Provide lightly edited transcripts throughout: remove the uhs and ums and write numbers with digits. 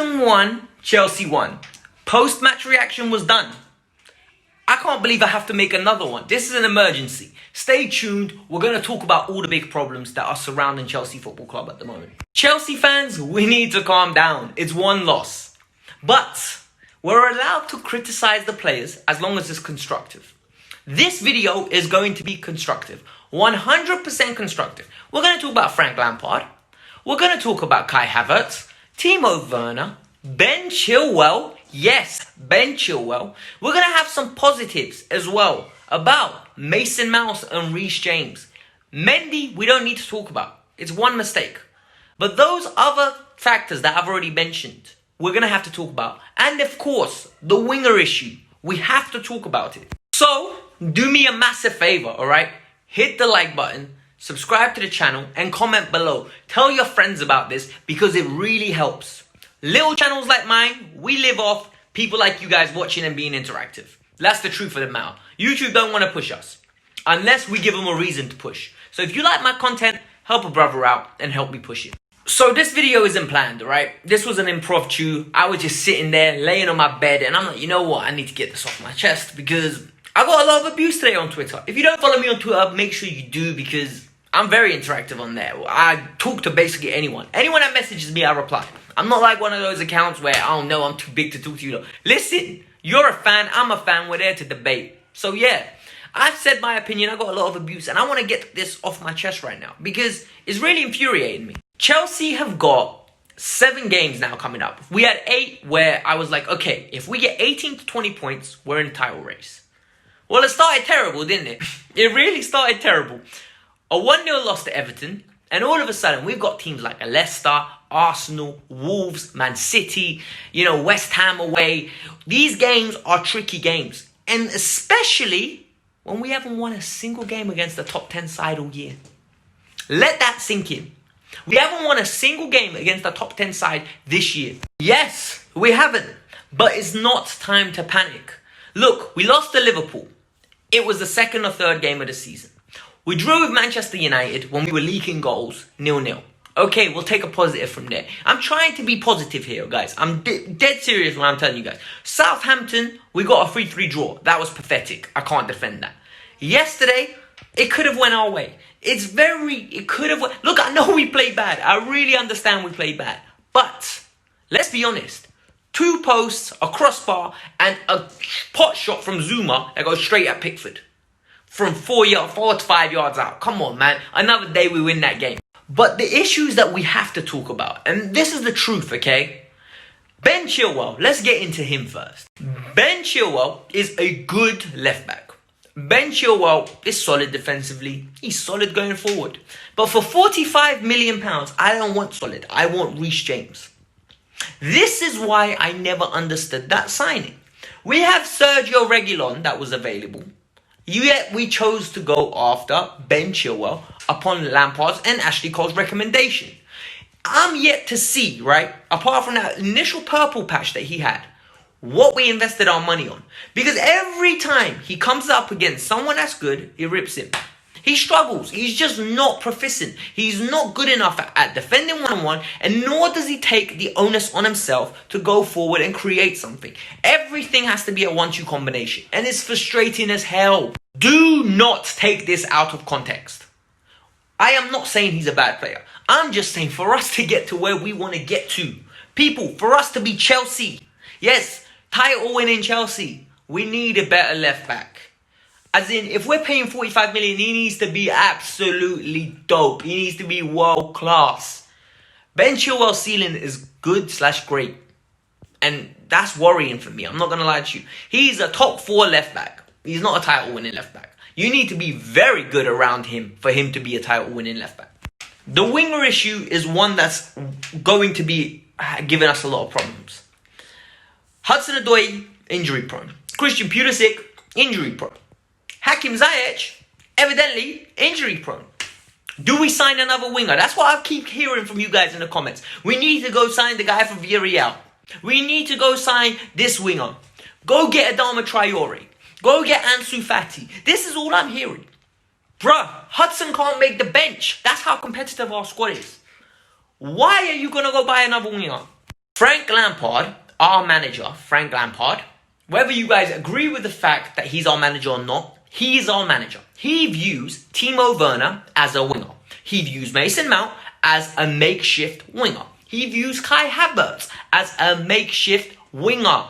Everton won, Chelsea won. Post-match reaction was done. I can't believe I have to make another one. This is an emergency. Stay tuned. We're going to talk about all the big problems that are surrounding Chelsea Football Club at the moment. Chelsea fans, we need to calm down. It's one loss. But we're allowed to criticize the players as long as it's constructive. This video is going to be constructive. 100% constructive. We're going to talk about Frank Lampard. We're going to talk about Kai Havertz, Timo Werner, Ben Chilwell. Yes, Ben Chilwell. We're going to have some positives as well about Mount and Reece James. Mendy, we don't need to talk about. It's one mistake. But those other factors that I've already mentioned, we're going to have to talk about. And of course, the winger issue. We have to talk about it. So, do me a massive favor, alright? Hit the like button, subscribe to the channel, and comment below. Tell your friends about this because it really helps. Little channels like mine, we live off people like you guys watching and being interactive. That's the truth of the matter. YouTube don't want to push us unless we give them a reason to push. So if you like my content, help a brother out and help me push it. So this video isn't planned, alright? This was an improv chew. I was just sitting there, laying on my bed, and I'm like, you know what? I need to get this off my chest because I got a lot of abuse today on Twitter. If you don't follow me on Twitter, make sure you do because I'm very interactive on there. I talk to basically anyone. Anyone that messages me, I reply. I'm not like one of those accounts where, oh no, I'm too big to talk to you. Listen, you're a fan, I'm a fan, we're there to debate. So yeah, I've said my opinion, I got a lot of abuse, and I want to get this off my chest right now because it's really infuriating me. Chelsea have got 7 games now coming up. We had 8 where I was like, okay, if we get 18 to 20 points, we're in a title race. Well, it started terrible, didn't it? It really started terrible. A 1-0 loss to Everton, and all of a sudden, we've got teams like Leicester, Arsenal, Wolves, Man City, West Ham away. These games are tricky games. And especially when we haven't won a single game against the top 10 side all year. Let that sink in. We haven't won a single game against the top 10 side this year. Yes, we haven't. But it's not time to panic. Look, we lost to Liverpool. It was the second or third game of the season. We drew with Manchester United when we were leaking goals, 0-0. Okay, we'll take a positive from there. I'm trying to be positive here, guys. I'm dead serious when I'm telling you guys. Southampton, we got a 3-3 draw. That was pathetic. I can't defend that. Yesterday, it could have went our way. It could have went. Look, I know we played bad. I really understand we played bad. But, let's be honest. 2 posts, a crossbar, and a pot shot from Zuma that goes straight at Pickford. From 4 to 5 yards out. Come on, man. Another day we win that game. But the issues that we have to talk about, and this is the truth, okay? Ben Chilwell, let's get into him first. Ben Chilwell is a good left back. Ben Chilwell is solid defensively. He's solid going forward. But for £45 million, I don't want solid. I want Reece James. This is why I never understood that signing. We have Sergio Reguilon that was available. Yet we chose to go after Ben Chilwell upon Lampard's and Ashley Cole's recommendation. I'm yet to see, right, apart from that initial purple patch that he had, what we invested our money on. Because every time he comes up against someone that's good, he rips him. He struggles. He's just not proficient. He's not good enough at defending one-on-one, and nor does he take the onus on himself to go forward and create something. Everything has to be a 1-2 combination, and it's frustrating as hell. Do not take this out of context. I am not saying he's a bad player. I'm just saying for us to get to where we want to get to, people, for us to be Chelsea, yes, title winning Chelsea, we need a better left back. As in, if we're paying 45 million, he needs to be absolutely dope. He needs to be world class. Ben Chilwell's ceiling is good/great. And that's worrying for me. I'm not going to lie to you. He's a top 4 left back. He's not a title winning left back. You need to be very good around him for him to be a title winning left back. The winger issue is one that's going to be giving us a lot of problems. Hudson-Odoi, injury prone. Christian Pulisic, injury prone. Hakim Ziyech, evidently injury prone. Do we sign another winger? That's what I keep hearing from you guys in the comments. We need to go sign the guy from Villarreal. We need to go sign this winger. Go get Adama Traore. Go get Ansu Fati. This is all I'm hearing. Bruh, Hudson can't make the bench. That's how competitive our squad is. Why are you going to go buy another winger? Frank Lampard, our manager, Frank Lampard, whether you guys agree with the fact that he's our manager or not, he's our manager. He views Timo Werner as a winger. He views Mason Mount as a makeshift winger. He views Kai Havertz as a makeshift winger.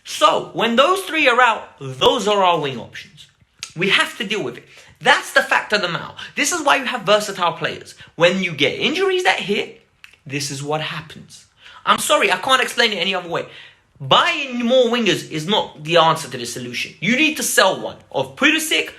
So, when those three are out, those are our wing options. We have to deal with it. That's the fact of the matter. This is why you have versatile players. When you get injuries that hit, this is what happens. I'm sorry, I can't explain it any other way. Buying more wingers is not the answer to the solution. You need to sell one of Pulisic,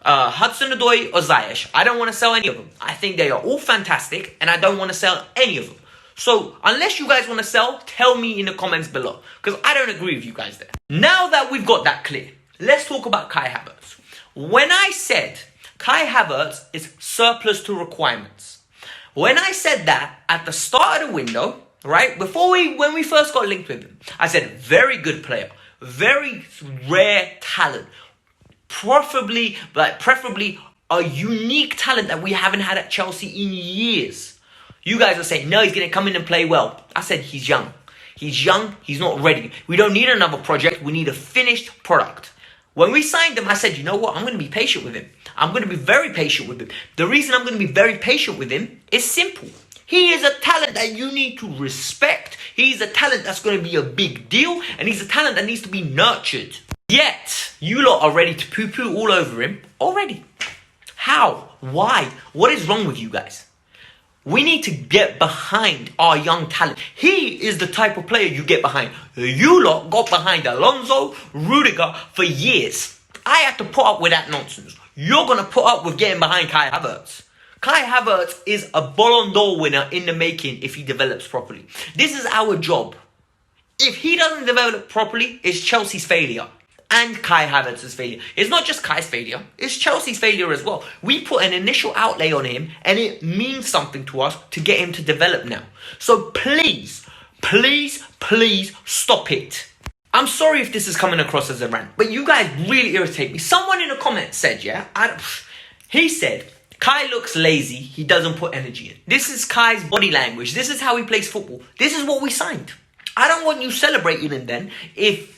Hudson-Odoi or Ziyech. I don't want to sell any of them. I think they are all fantastic and I don't want to sell any of them. So, unless you guys want to sell, tell me in the comments below. Because I don't agree with you guys there. Now that we've got that clear, let's talk about Kai Havertz. When I said Kai Havertz is surplus to requirements, when I said that at the start of the window, right, when we first got linked with him, I said, very good player, very rare talent, preferably a unique talent that we haven't had at Chelsea in years. You guys are saying, no, he's going to come in and play well. I said, he's young. He's young. He's not ready. We don't need another project. We need a finished product. When we signed him, I said, you know what? I'm going to be patient with him. I'm going to be very patient with him. The reason I'm going to be very patient with him is simple. He is a talent that you need to respect. He's a talent that's going to be a big deal. And he's a talent that needs to be nurtured. Yet, you lot are ready to poo-poo all over him already. How? Why? What is wrong with you guys? We need to get behind our young talent. He is the type of player you get behind. You lot got behind Alonso, Rudiger for years. I had to put up with that nonsense. You're going to put up with getting behind Kai Havertz. Kai Havertz is a Ballon d'Or winner in the making if he develops properly. This is our job. If he doesn't develop properly, it's Chelsea's failure. And Kai Havertz's failure. It's not just Kai's failure, it's Chelsea's failure as well. We put an initial outlay on him and it means something to us to get him to develop now. So please, please, please stop it. I'm sorry if this is coming across as a rant, but you guys really irritate me. Someone in the comments said, he said, Kai looks lazy, he doesn't put energy in. This is Kai's body language. This is how he plays football. This is what we signed. I don't want you celebrating him then if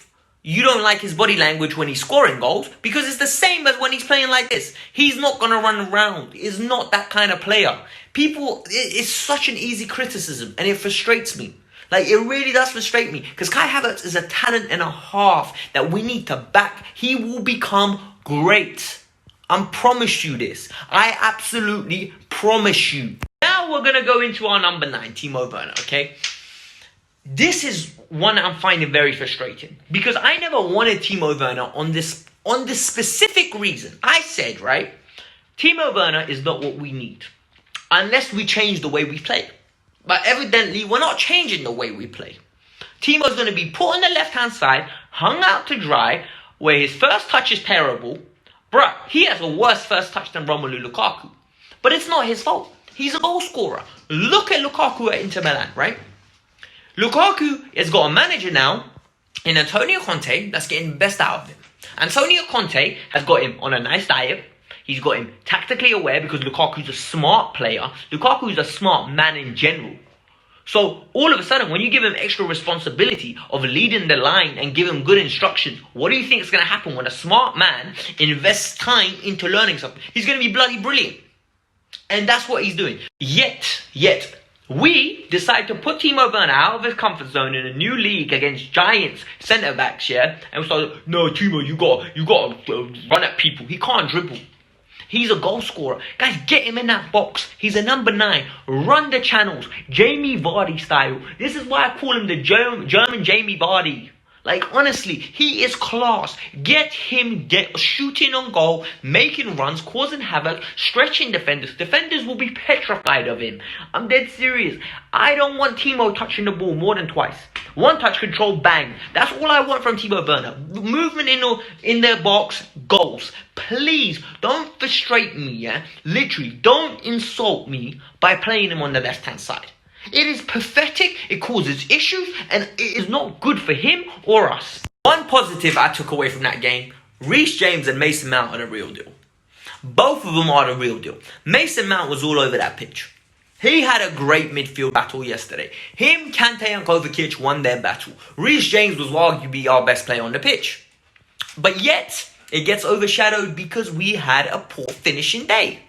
you don't like his body language when he's scoring goals, because it's the same as when he's playing like this. He's not going to run around. He's not that kind of player. It's such an easy criticism and it frustrates me. Like, it really does frustrate me because Kai Havertz is a talent and a half that we need to back. He will become great. I promise you this. I absolutely promise you. Now we're going to go into our number 9, Timo Werner, okay? This is one I'm finding very frustrating because I never wanted Timo Werner on this specific reason. I said, right, Timo Werner is not what we need unless we change the way we play. But evidently, we're not changing the way we play. Timo's going to be put on the left-hand side, hung out to dry, where his first touch is terrible. Bruh, he has a worse first touch than Romelu Lukaku. But it's not his fault. He's a goal scorer. Look at Lukaku at Inter Milan, right? Lukaku has got a manager now in Antonio Conte that's getting the best out of him. Antonio Conte has got him on a nice diet. He's got him tactically aware because Lukaku's a smart player. Lukaku's a smart man in general. So all of a sudden, when you give him extra responsibility of leading the line and give him good instructions, what do you think is going to happen when a smart man invests time into learning something? He's going to be bloody brilliant. And that's what he's doing. Yet, we decide to put Timo Werner out of his comfort zone in a new league against giants centre-backs, yeah? And we start, no, Timo, you got to run at people. He can't dribble. He's a goal scorer. Guys, get him in that box. He's a number 9. Run the channels. Jamie Vardy style. This is why I call him the German Jamie Vardy. Like, honestly, he is class. Get him shooting on goal, making runs, causing havoc, stretching defenders. Defenders will be petrified of him. I'm dead serious. I don't want Timo touching the ball more than twice. One touch control, bang. That's all I want from Timo Werner. Movement in their box, goals. Please, don't frustrate me, yeah? Literally, don't insult me by playing him on the left-hand side. It is pathetic, it causes issues, and it is not good for him or us. One positive I took away from that game, Reece James and Mason Mount are the real deal. Both of them are the real deal. Mason Mount was all over that pitch. He had a great midfield battle yesterday. Him, Kante and Kovacic won their battle. Reece James was arguably our best player on the pitch. But yet, it gets overshadowed because we had a poor finishing day.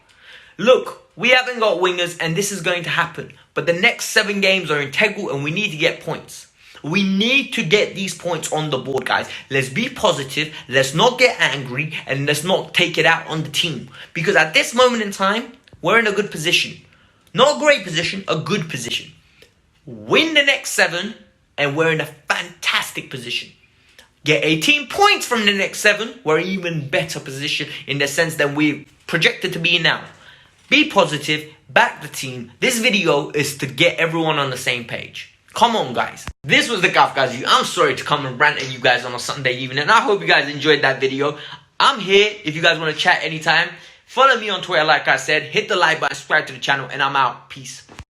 Look, we haven't got wingers and this is going to happen. But the next 7 games are integral and we need to get points. We need to get these points on the board, guys. Let's be positive. Let's not get angry and let's not take it out on the team. Because at this moment in time, we're in a good position. Not a great position, a good position. Win the next 7 and we're in a fantastic position. Get 18 points from the next 7, we're in an even better position in the sense that we're projected to be now. Be positive, back the team. This video is to get everyone on the same page. Come on, guys. This was the Kafka's You. I'm sorry to come and rant at you guys on a Sunday evening. And I hope you guys enjoyed that video. I'm here if you guys want to chat anytime. Follow me on Twitter, like I said. Hit the like button, subscribe to the channel, and I'm out. Peace.